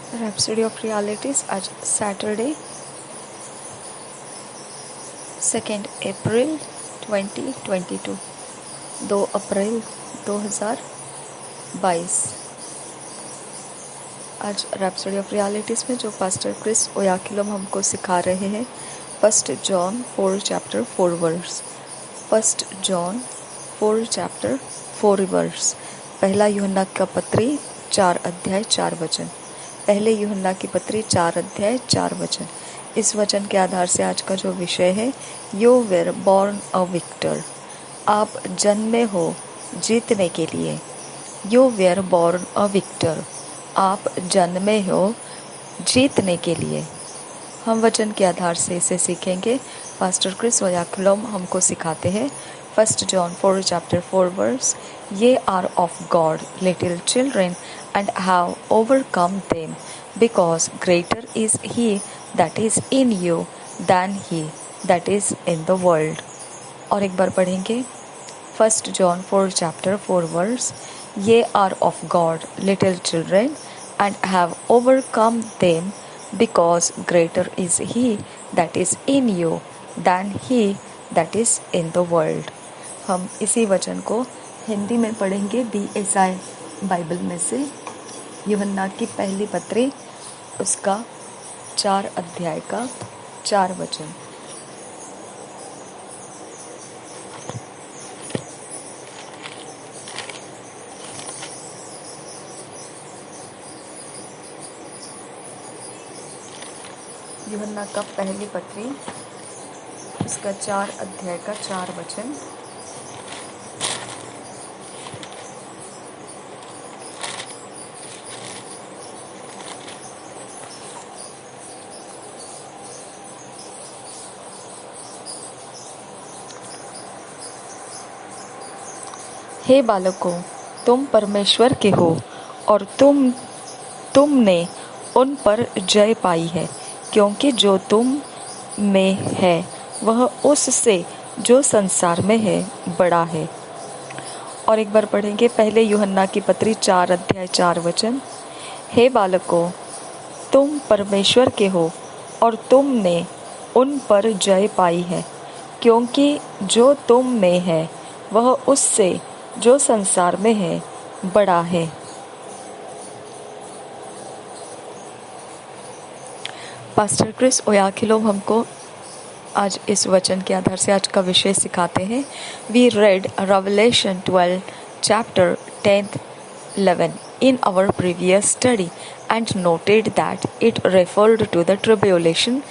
Rhapsody of Realities आज Saturday 2 अप्रैल 2022 2 अप्रैल 2022। आज रैप्सडी of realities में जो पास्टर क्रिस ओयाखिलम हमको सिखा रहे हैं 1 John 4 chapter 4 verse. 1 John 4 chapter 4 verse. पहला यूहन्ना का पत्री 4 अध्याय 4 वचन। पहले यूहन्ना की पत्री 4 अध्याय 4 वचन। इस वचन के आधार से आज का जो विषय है, you were born a victor. आप जन्मे हो जीतने के लिए। You were born a victor. आप जन्मे हो जीतने के लिए। हम वचन के आधार से इसे सीखेंगे। पास्टर क्रिस ओयाखिलम हमको सिखाते हैं 1 John 4 chapter 4 verse. Ye are of God little children and have overcome them, because greater is he that is in you than he that is in the world। और एक बार पढ़ेंगे 1 John 4 chapter 4 verse. Ye are of God little children and have overcome them, because greater is he that is in you than he that is in the world। हम इसी वचन को हिंदी में पढ़ेंगे BSI बाइबल में से। यूहन्ना की पहली पत्री उसका 4 अध्याय का 4 वचन। यूहन्ना का पहली पत्री उसका 4 अध्याय का 4 वचन। हे बालकों, तुम परमेश्वर के हो और तुमने उन पर जय पाई है, क्योंकि जो तुम में है वह उससे जो संसार में है बड़ा है। और एक बार पढ़ेंगे पहले यूहन्ना की पत्री 4 अध्याय 4 वचन। हे बालकों, तुम परमेश्वर के हो और तुमने उन पर जय पाई है, क्योंकि जो तुम में है वह उससे जो संसार में है बड़ा है। पास्टर क्रिस ओयाखिलम हमको आज इस वचन के आधार से आज का विषय सिखाते हैं। We read Revelation 12 chapter 10 11 in our previous study and noted that it referred to the tribulation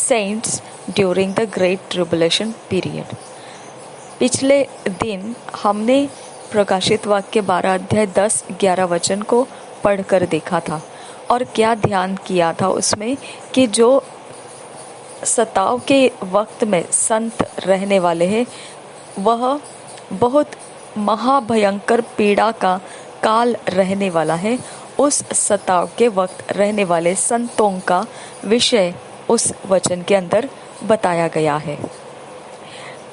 saints during the great tribulation period। पिछले दिन हमने प्रकाशित वाक्य 12 अध्याय 10-11 वचन को पढ़कर देखा था और क्या ध्यान किया था उसमें कि जो सताव के वक्त में संत रहने वाले हैं वह बहुत महाभयंकर पीड़ा का काल रहने वाला है। उस सताव के वक्त रहने वाले संतों का विषय उस वचन के अंदर बताया गया है।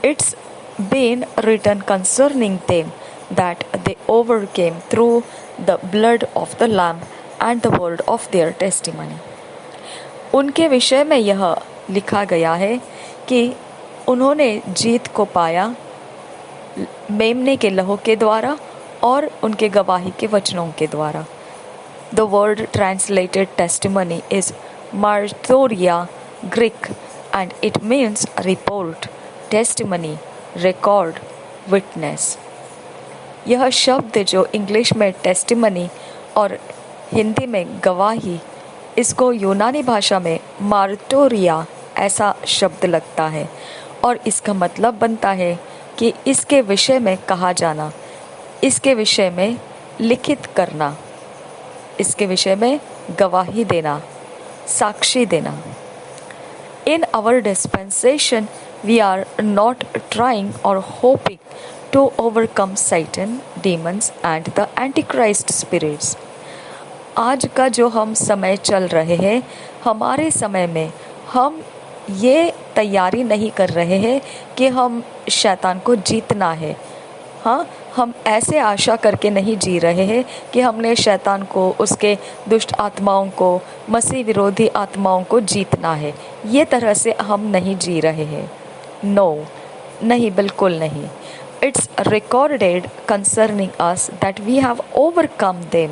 It's been written concerning them that they overcame through the blood of the Lamb and the word of their testimony। उनके विषय में यह लिखा गया है कि उन्होंने जीत को पाया मेमने के लहू के द्वारा और उनके गवाही के वचनों के द्वारा। The word translated testimony is martyria Greek and it means report, testimony, record, witness। यह शब्द जो इंग्लिश में टेस्टिमनी और हिंदी में गवाही, इसको यूनानी भाषा में मार्टोरिया ऐसा शब्द लगता है और इसका मतलब बनता है कि इसके विषय में कहा जाना, इसके विषय में लिखित करना, इसके विषय में गवाही देना, साक्षी देना। In our dispensation, we are not trying or hoping to overcome Satan, demons and the Antichrist spirits। आज का जो हम समय चल रहे हैं, हमारे समय में हम ये तैयारी नहीं कर रहे हैं कि हम शैतान को जीतना है। हाँ, हम ऐसे आशा करके नहीं जी रहे हैं कि हमने शैतान को, उसके दुष्ट आत्माओं को, मसीह विरोधी आत्माओं को जीतना है। ये तरह से हम नहीं जी रहे हैं। नो, नहीं, बिल्कुल नहीं। It's recorded concerning us that we have overcome them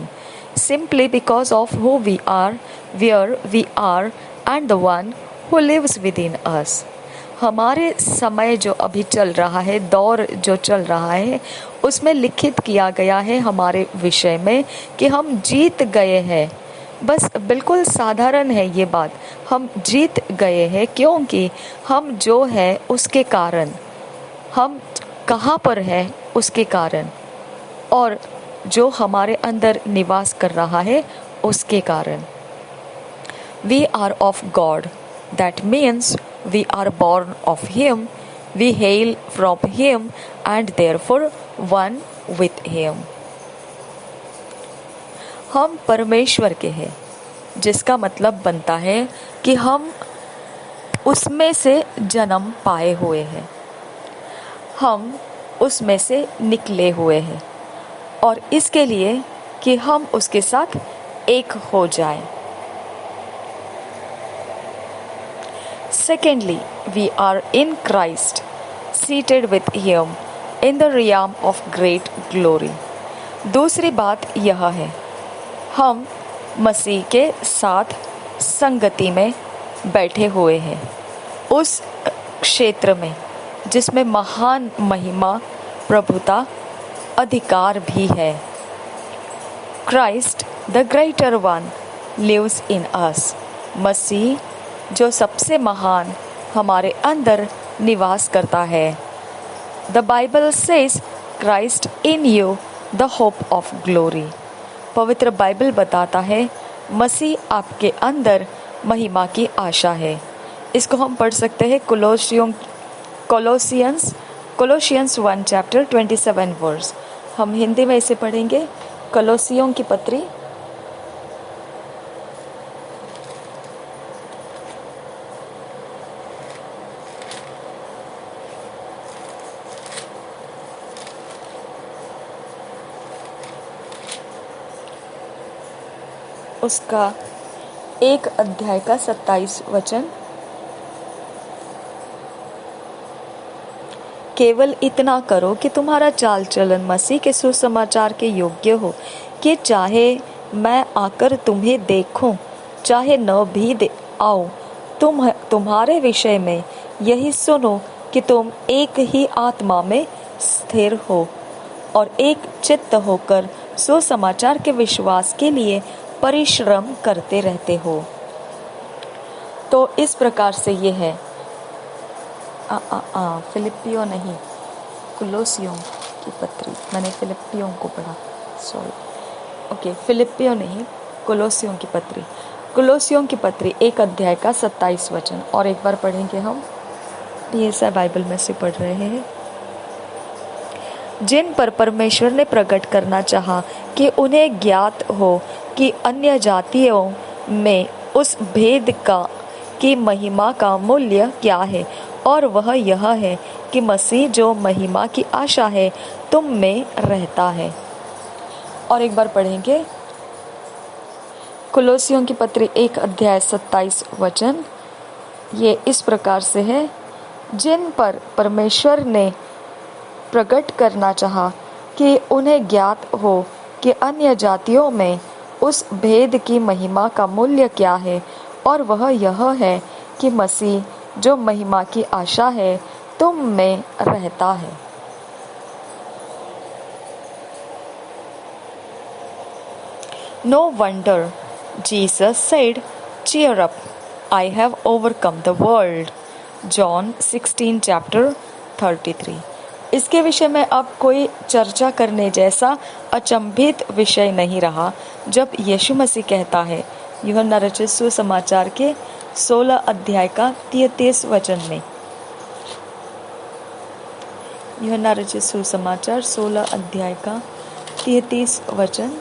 simply because of who we are, where we are, and the one who lives within us. हमारे समय जो अभी चल रहा है, दौर जो चल रहा है, उसमें लिखित किया गया है हमारे विषय में कि हम जीत गए हैं। बस बिल्कुल साधारण है ये बात, हम जीत गए हैं क्योंकि हम जो है उसके कारण, हम कहाँ पर है उसके कारण, और जो हमारे अंदर निवास कर रहा है उसके कारण। We are of God. That means we are born of Him, we hail from Him, and therefore one with Him. हम परमेश्वर के हैं, जिसका मतलब बनता है कि हम उसमें से जन्म पाए हुए हैं, हम उसमें से निकले हुए हैं, और इसके लिए कि हम उसके साथ एक हो जाएं। Secondly, we are in Christ, seated with Him in the realm of great glory. दूसरी बात यह है, हम मसीह के साथ संगति में बैठे हुए हैं, उस क्षेत्र में जिसमें महान महिमा, प्रभुता, अधिकार भी है। Christ, the greater one, lives in us. मसीह जो सबसे महान हमारे अंदर निवास करता है। The Bible says, Christ in you, the hope of glory. पवित्र बाइबल बताता है, मसीह आपके अंदर महिमा की आशा है। इसको हम पढ़ सकते हैं कोलोसियंस 1 चैप्टर 27 वर्स। हम हिंदी में इसे पढ़ेंगे। कोलोसियों की पत्री उसका 1 अध्याय का 27 वचन। केवल इतना करो कि तुम्हारा चाल चलन मसीह के सुसमाचार के योग्य हो, कि चाहे मैं आकर तुम्हें देखूं, चाहे न भी आऊं, तुम्हारे विषय में यही सुनो कि तुम एक ही आत्मा में स्थिर हो और एक चित्त होकर सुसमाचार के विश्वास के लिए परिश्रम करते रहते हो। तो इस प्रकार से ये है, फिलिपियों नहीं, कोलोसियों की पत्री। मैंने फिलिपियों को पढ़ा, सॉरी। ओके, फिलिपियों नहीं, कोलोसियों की पत्री। कोलोसियों की पत्री 1 अध्याय का 27 वचन और एक बार पढ़ेंगे हम। ये सब बाइबल में से पढ़ रहे हैं। जिन पर परमेश्वर ने प्रकट करना चाहा कि उन्हें ज्ञात हो कि अन्य जातियों में उस भेद की महिमा का मूल्य क्या है, और वह यह है कि मसीह जो महिमा की आशा है तुम में रहता है। और एक बार पढ़ेंगे कोलोसियों की पत्री 1 अध्याय 27 वचन। ये इस प्रकार से है, जिन पर परमेश्वर ने प्रकट करना चाहा कि उन्हें ज्ञात हो कि अन्य जातियों में उस भेद की महिमा का मूल्य क्या है, और वह यह है कि मसीह जो महिमा की आशा है तुम में रहता है। No wonder Jesus said, "Cheer up, I have overcome the world." John 16 chapter 33। इसके विषय में अब कोई चर्चा करने जैसा अचंभित विषय नहीं रहा जब यीशु मसीह कहता है यूहन्ना रचित सुसमाचार के 16 अध्याय का 33 वचन में। यूहन्ना रचित सुसमाचार 16 अध्याय का 33 वचन।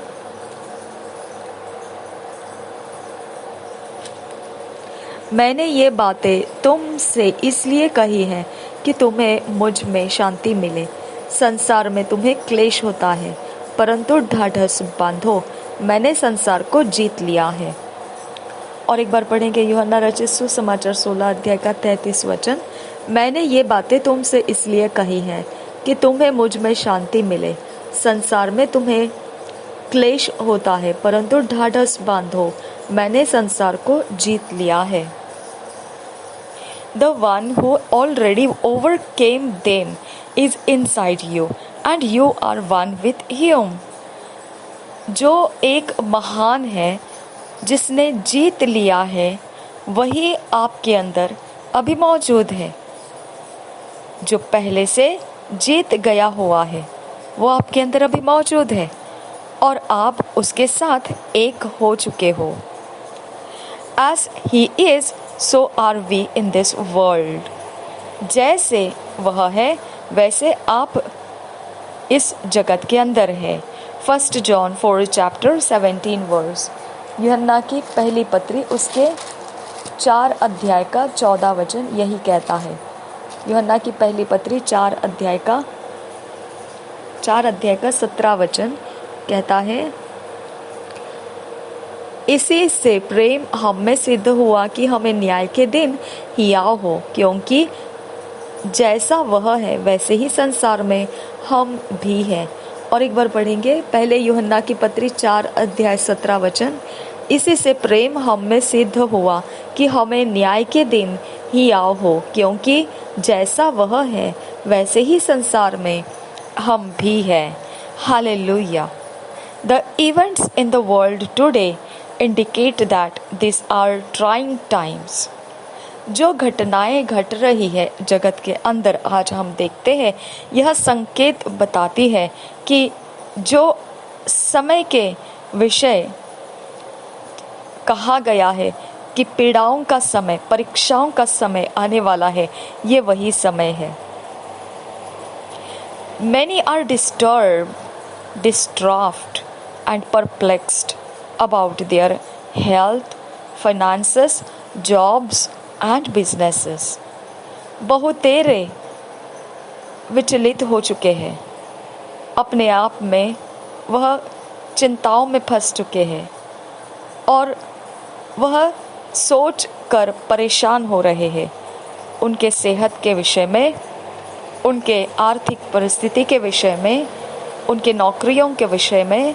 मैंने ये बातें तुमसे इसलिए कही हैं कि तुम्हें मुझ में शांति मिले। संसार में तुम्हें क्लेश होता है, परंतु ढाढ़स बांधो, मैंने संसार को जीत लिया है। और एक बार पढ़ेंगे यूहन्ना रचित सुसमाचार 16 अध्याय का 33 वचन। मैंने ये बातें तुमसे इसलिए कही हैं कि तुम्हें मुझ में शांति मिले। संसार में तुम्हें क्लेश होता है, परंतु ढाढ़स बांधो, मैंने संसार को जीत लिया है। The one who already overcame them is inside you and you are one with him। जो एक महान है, जिसने जीत लिया है, वही आपके अंदर अभी मौजूद है। जो पहले से जीत गया हुआ है, वो आपके अंदर अभी मौजूद है और आप उसके साथ एक हो चुके हो। As he is, so are we in this world। जैसे वह है, वैसे आप इस जगत के अंदर है। 1 John 4 chapter 17 verse। यूहन्ना की पहली पत्री उसके 4 अध्याय का 14 वचन यही कहता है। यूहन्ना की पहली पत्री 4 अध्याय का 17 वचन कहता है, इसी से प्रेम हम में सिद्ध हुआ कि हमें न्याय के दिन हियाव हो, क्योंकि जैसा वह है वैसे ही संसार में हम भी हैं। और एक बार पढ़ेंगे पहले यूहन्ना की पत्री 4 अध्याय 17 वचन। इसी से प्रेम हम में सिद्ध हुआ कि हमें न्याय के दिन हियाव हो, क्योंकि जैसा वह है वैसे ही संसार में हम भी हैं। Hallelujah. The events in the world today indicate that these are trying times। जो घटनाएं घट रही है जगत के अंदर आज हम देखते हैं, यह संकेत बताती है कि जो समय के विषय कहा गया है कि पीड़ाओं का समय, परीक्षाओं का समय आने वाला है, ये वही समय है। Many are disturbed, distraught and perplexed about their health, finances, jobs and businesses। बहुतेरे विचलित हो चुके हैं, अपने आप में वह चिंताओं में फंस चुके हैं और वह सोच कर परेशान हो रहे हैं उनके सेहत के विषय में, उनके आर्थिक परिस्थिति के विषय में, उनके नौकरियों के विषय में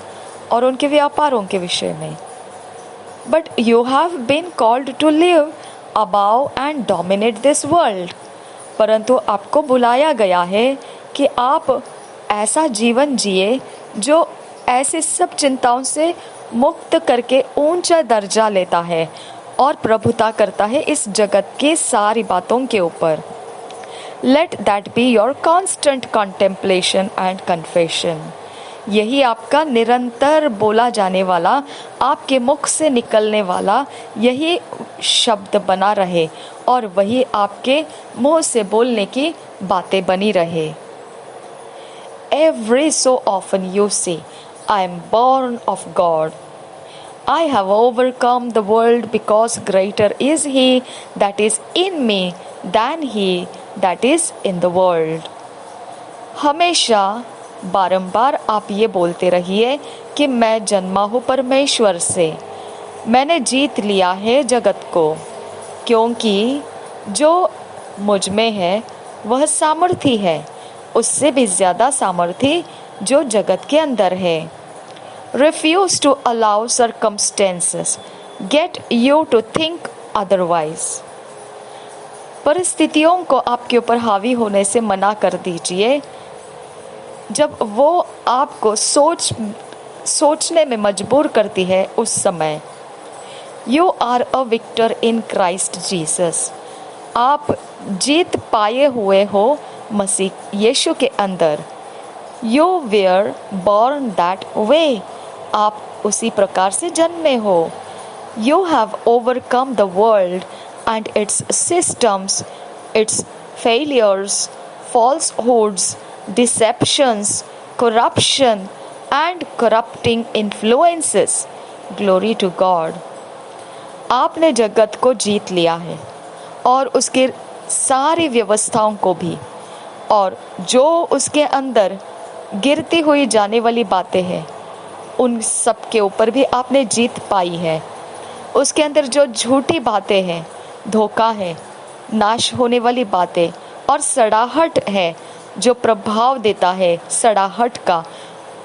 और उनके व्यापारों के विषय में। But you have been called to live above and dominate this world। परंतु आपको बुलाया गया है कि आप ऐसा जीवन जिए जो ऐसे सब चिंताओं से मुक्त करके ऊंचा दर्जा लेता है और प्रभुता करता है इस जगत की सारी बातों के ऊपर। Let that be your constant contemplation and confession। यही आपका निरंतर बोला जाने वाला, आपके मुख से निकलने वाला यही शब्द बना रहे और वही आपके मुंह से बोलने की बातें बनी रहे। Every so often you say, I am born of God। I have overcome the world because greater is he that is in me than he that is in the world। हमेशा बारंबार आप ये बोलते रहिए कि मैं जन्मा हूँ परमेश्वर से, मैंने जीत लिया है जगत को, क्योंकि जो मुझ में है वह सामर्थी है, उससे भी ज़्यादा सामर्थी जो जगत के अंदर है। Refuse to allow circumstances get you to think otherwise। परिस्थितियों को आपके ऊपर हावी होने से मना कर दीजिए जब वो आपको सोचने में मजबूर करती है। उस समय you are a victor in Christ Jesus. आप जीत पाए हुए हो मसीह यीशु के अंदर। You were born that way. आप उसी प्रकार से जन्मे हो। You have overcome the world and its systems, its failures, falsehoods, deceptions, corruption and corrupting influences। Glory to God। आपने जगत को जीत लिया है और उसकी सारी व्यवस्थाओं को भी, और जो उसके अंदर गिरती हुई जाने वाली बातें हैं, उन सब के ऊपर भी आपने जीत पाई है। उसके अंदर जो झूठी बातें हैं, धोखा है, नाश होने वाली बातें और सड़ाहट है, जो प्रभाव देता है सड़ाहट का,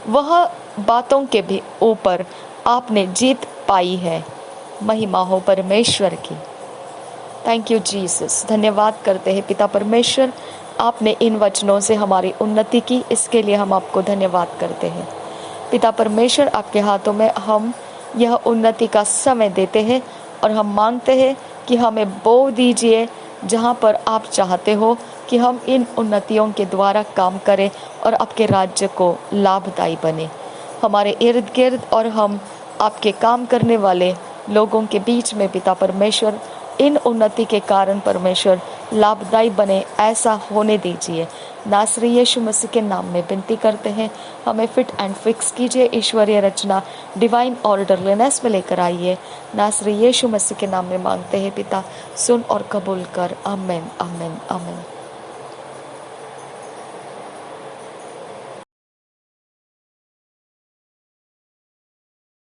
वह बातों के भी ऊपर आपने जीत पाई है। महिमा हो परमेश्वर की। Thank you Jesus. धन्यवाद करते हैं पिता परमेश्वर, आपने इन वचनों से हमारी उन्नति की, इसके लिए हम आपको धन्यवाद करते हैं। पिता परमेश्वर, आपके हाथों में हम यह उन्नति का समय देते हैं और हम मांगते हैं कि हमें बो दीजिए जहाँ पर आप चाहते हो कि हम इन उन्नतियों के द्वारा काम करें और आपके राज्य को लाभदायी बने। हमारे इर्द गिर्द और हम आपके काम करने वाले लोगों के बीच में पिता परमेश्वर, इन उन्नति के कारण परमेश्वर लाभदायी बने, ऐसा होने दीजिए। नासरी यीशु मसीह के नाम में विनती करते हैं, हमें फिट एंड फिक्स कीजिए, ईश्वरीय रचना डिवाइन ऑर्डरलीनेस में लेकर आइए। नासरी यीशु मसीह के नाम में मांगते हैं पिता, सुन और कबूल कर। आमीन आमीन आमीन।